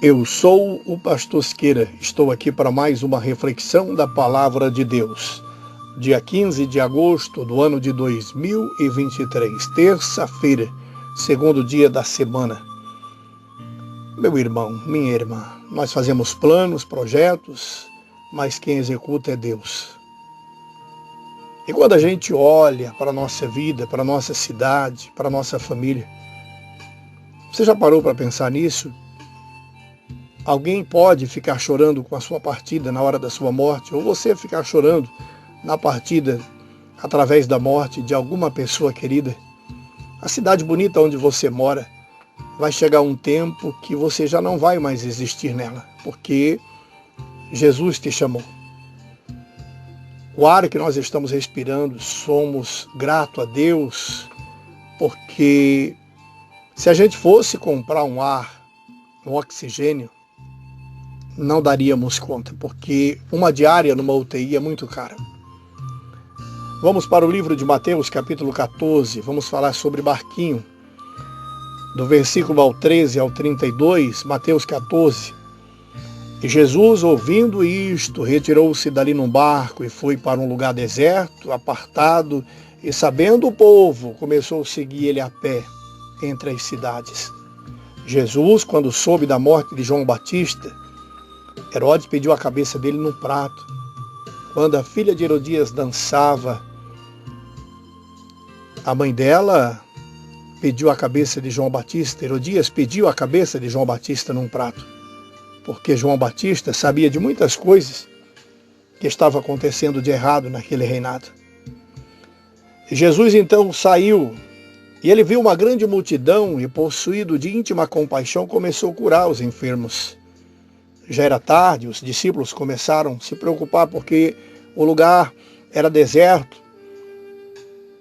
Eu sou o pastor Siqueira, estou aqui para mais uma reflexão da Palavra de Deus. Dia 15 de agosto do ano de 2023, terça-feira, segundo dia da semana. Meu irmão, minha irmã, nós fazemos planos, projetos, mas quem executa é Deus. E quando a gente olha para a nossa vida, para a nossa cidade, para a nossa família, você já parou para pensar nisso? Alguém pode ficar chorando com a sua partida na hora da sua morte, ou você ficar chorando na partida através da morte de alguma pessoa querida. A cidade bonita onde você mora, vai chegar um tempo que você já não vai mais existir nela, porque Jesus te chamou. O ar que nós estamos respirando, somos gratos a Deus, porque se a gente fosse comprar um ar, um oxigênio, não daríamos conta, porque uma diária numa UTI é muito cara. Vamos para o livro de Mateus, capítulo 14, vamos falar sobre barquinho. Do versículo ao 13 ao 32, Mateus 14. E Jesus, ouvindo isto, retirou-se dali num barco e foi para um lugar deserto, apartado, e sabendo o povo, começou a seguir ele a pé entre as cidades. Jesus, quando soube da morte de João Batista, Herodes pediu a cabeça dele num prato. Quando a filha de Herodias dançava, a mãe dela pediu a cabeça de João Batista. Herodias pediu a cabeça de João Batista num prato, porque João Batista sabia de muitas coisas que estavam acontecendo de errado naquele reinado. Jesus então saiu e ele viu uma grande multidão e, possuído de íntima compaixão, começou a curar os enfermos. Já era tarde, os discípulos começaram a se preocupar porque o lugar era deserto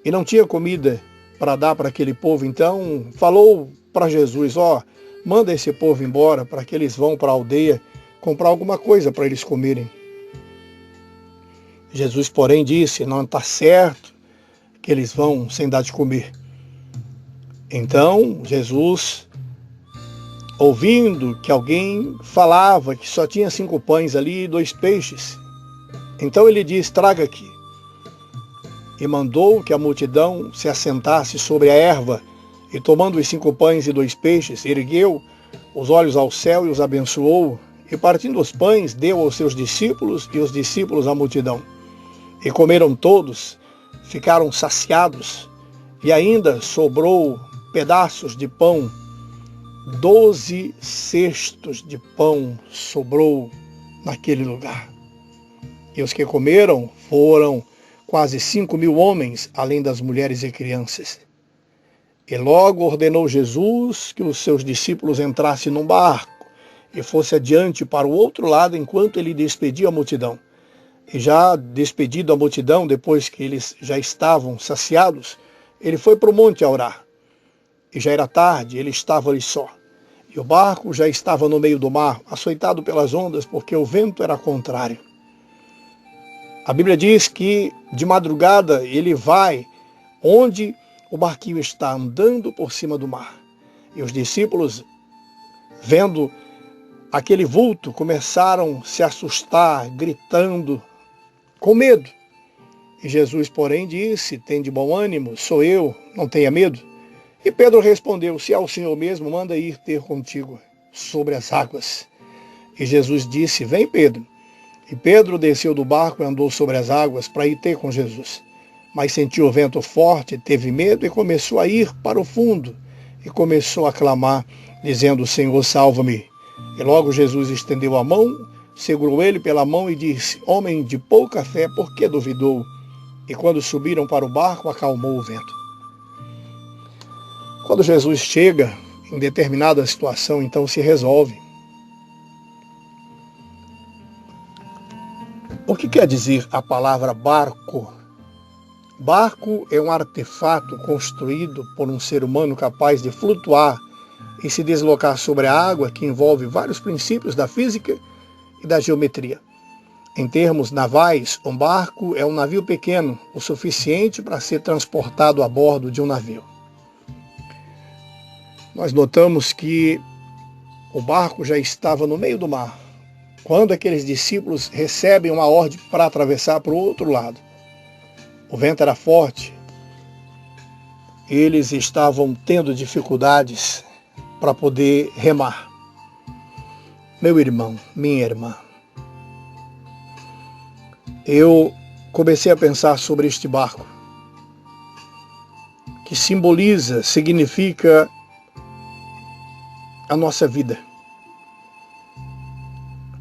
e não tinha comida para dar para aquele povo. Então falou para Jesus, manda esse povo embora para que eles vão para a aldeia comprar alguma coisa para eles comerem. Jesus, porém, disse, não está certo que eles vão sem dar de comer. Então Jesus, ouvindo que alguém falava que só tinha 5 pães ali e 2 peixes. Então ele disse, traga aqui. E mandou que a multidão se assentasse sobre a erva, e tomando os 5 pães e 2 peixes, ergueu os olhos ao céu e os abençoou, e partindo os pães, deu aos seus discípulos, e os discípulos à multidão. E comeram todos, ficaram saciados, e ainda sobrou pedaços de pão, 12 cestos de pão sobrou naquele lugar. E os que comeram foram quase 5.000 homens, além das mulheres e crianças. E logo ordenou Jesus que os seus discípulos entrassem num barco e fosse adiante para o outro lado enquanto ele despedia a multidão. E já despedido a multidão, depois que eles já estavam saciados, ele foi para o monte a orar. E já era tarde, ele estava ali só. E o barco já estava no meio do mar, açoitado pelas ondas, porque o vento era contrário. A Bíblia diz que de madrugada ele vai onde o barquinho está, andando por cima do mar. E os discípulos, vendo aquele vulto, começaram a se assustar, gritando, com medo. E Jesus, porém, disse, tem de bom ânimo, sou eu, não tenha medo. E Pedro respondeu, se é o Senhor mesmo, manda ir ter contigo sobre as águas. E Jesus disse, vem Pedro. E Pedro desceu do barco e andou sobre as águas para ir ter com Jesus. Mas sentiu o vento forte, teve medo e começou a ir para o fundo. E começou a clamar, dizendo, Senhor, salva-me. E logo Jesus estendeu a mão, segurou ele pela mão e disse, homem de pouca fé, por que duvidou? E quando subiram para o barco, acalmou o vento. Quando Jesus chega em determinada situação, então se resolve. O que quer dizer a palavra barco? Barco é um artefato construído por um ser humano capaz de flutuar e se deslocar sobre a água, que envolve vários princípios da física e da geometria. Em termos navais, um barco é um navio pequeno, o suficiente para ser transportado a bordo de um navio. Nós notamos que O barco já estava no meio do mar, quando aqueles discípulos recebem uma ordem para atravessar para o outro lado. O vento era forte, eles estavam tendo dificuldades para poder remar. Meu irmão, minha irmã, eu comecei a pensar sobre este barco, que significa a nossa vida.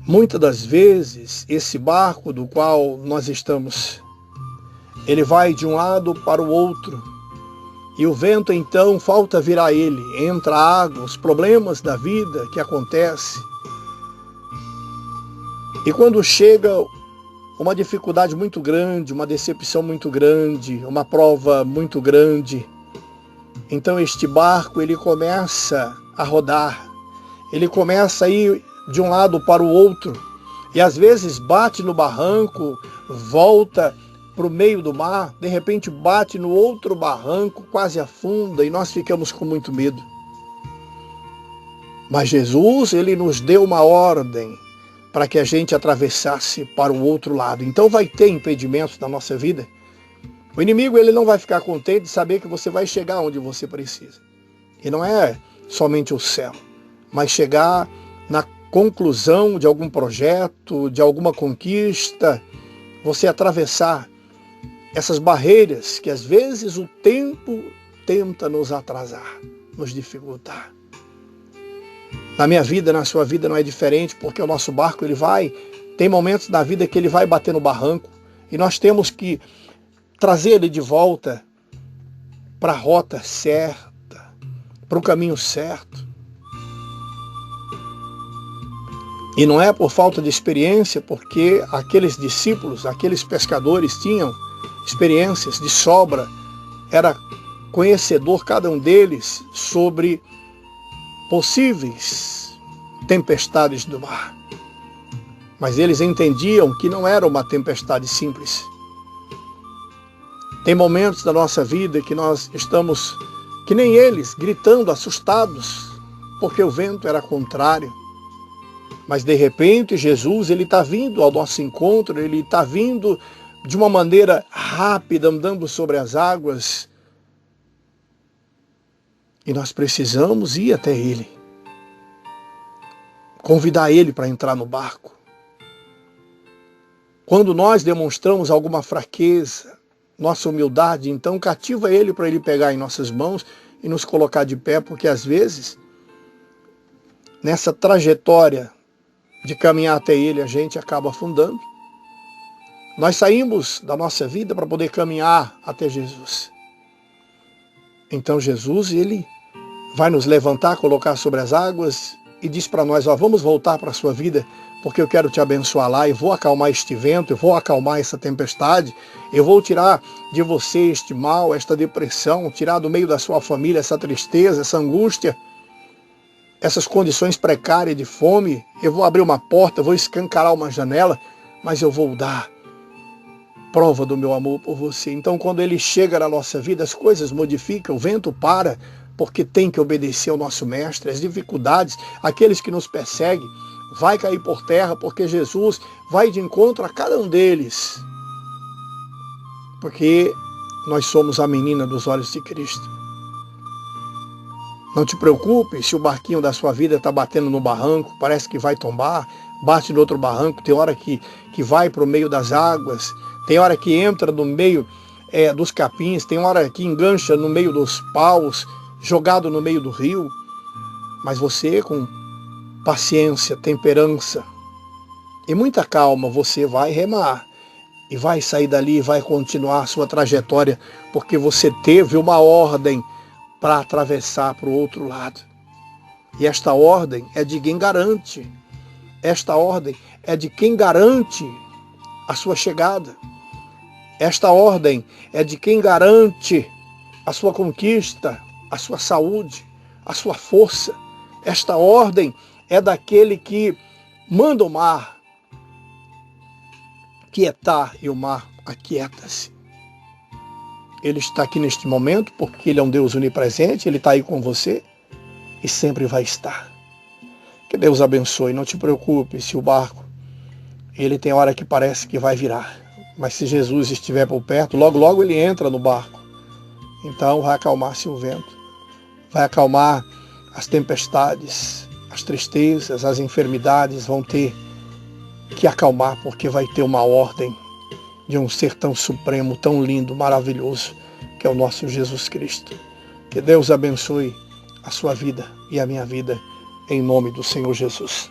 Muitas das vezes, esse barco do qual nós estamos, ele vai de um lado para o outro, e o vento então falta virar ele, entra a água, os problemas da vida que acontecem. E quando chega uma dificuldade muito grande, uma decepção muito grande, uma prova muito grande, então este barco ele começa a rodar, ele começa a ir de um lado para o outro, e às vezes bate no barranco, volta para o meio do mar, de repente bate no outro barranco, quase afunda, e nós ficamos com muito medo. Mas Jesus, ele nos deu uma ordem para que a gente atravessasse para o outro lado. Então vai ter impedimentos na nossa vida. O inimigo, ele não vai ficar contente de saber que você vai chegar onde você precisa. E não é somente o céu, mas chegar na conclusão de algum projeto, de alguma conquista, você atravessar essas barreiras que às vezes o tempo tenta nos atrasar, nos dificultar. Na minha vida, na sua vida não é diferente, porque o nosso barco tem momentos na vida que ele vai bater no barranco e nós temos que trazer ele de volta para a rota certa, para o caminho certo. E não é por falta de experiência, porque aqueles discípulos, aqueles pescadores tinham experiências de sobra, era conhecedor cada um deles sobre possíveis tempestades do mar. Mas eles entendiam que não era uma tempestade simples. Tem momentos da nossa vida que nós estamos, que nem eles, gritando, assustados, porque o vento era contrário. Mas de repente Jesus, ele está vindo ao nosso encontro, ele está vindo de uma maneira rápida, andando sobre as águas. E nós precisamos ir até ele. Convidar ele para entrar no barco. Quando nós demonstramos alguma fraqueza, nossa humildade, então cativa ele para ele pegar em nossas mãos e nos colocar de pé, porque às vezes, nessa trajetória de caminhar até ele, a gente acaba afundando. Nós saímos da nossa vida para poder caminhar até Jesus. Então Jesus, ele vai nos levantar, colocar sobre as águas e diz para nós, vamos voltar para a sua vida, porque eu quero te abençoar lá, eu vou acalmar este vento, eu vou acalmar essa tempestade, eu vou tirar de você este mal, esta depressão, tirar do meio da sua família essa tristeza, essa angústia, essas condições precárias de fome. Eu vou abrir uma porta, vou escancarar uma janela, mas eu vou dar prova do meu amor por você. Então, quando ele chega na nossa vida, as coisas modificam, o vento para, porque tem que obedecer ao nosso mestre. As dificuldades, aqueles que nos perseguem, vai cair por terra, porque Jesus vai de encontro a cada um deles. Porque nós somos a menina dos olhos de Cristo. Não te preocupe se o barquinho da sua vida está batendo no barranco, parece que vai tombar, bate no outro barranco, tem hora que vai para o meio das águas, tem hora que entra no meio dos capins, tem hora que engancha no meio dos paus, jogado no meio do rio. Mas você, com paciência, temperança e muita calma, você vai remar e vai sair dali e vai continuar a sua trajetória, porque você teve uma ordem para atravessar para o outro lado. E esta ordem é de quem garante. Esta ordem é de quem garante a sua chegada. Esta ordem é de quem garante a sua conquista, a sua saúde, a sua força. Esta ordem é daquele que manda o mar quietar e o mar aquieta-se. Ele está aqui neste momento porque ele é um Deus onipresente, ele está aí com você e sempre vai estar. Que Deus abençoe. Não te preocupe se o barco, ele tem hora que parece que vai virar. Mas se Jesus estiver por perto, logo, logo ele entra no barco. Então vai acalmar-se o vento. Vai acalmar as tempestades, as tristezas, as enfermidades vão ter que acalmar, porque vai ter uma ordem de um ser tão supremo, tão lindo, maravilhoso, que é o nosso Jesus Cristo. Que Deus abençoe a sua vida e a minha vida, em nome do Senhor Jesus.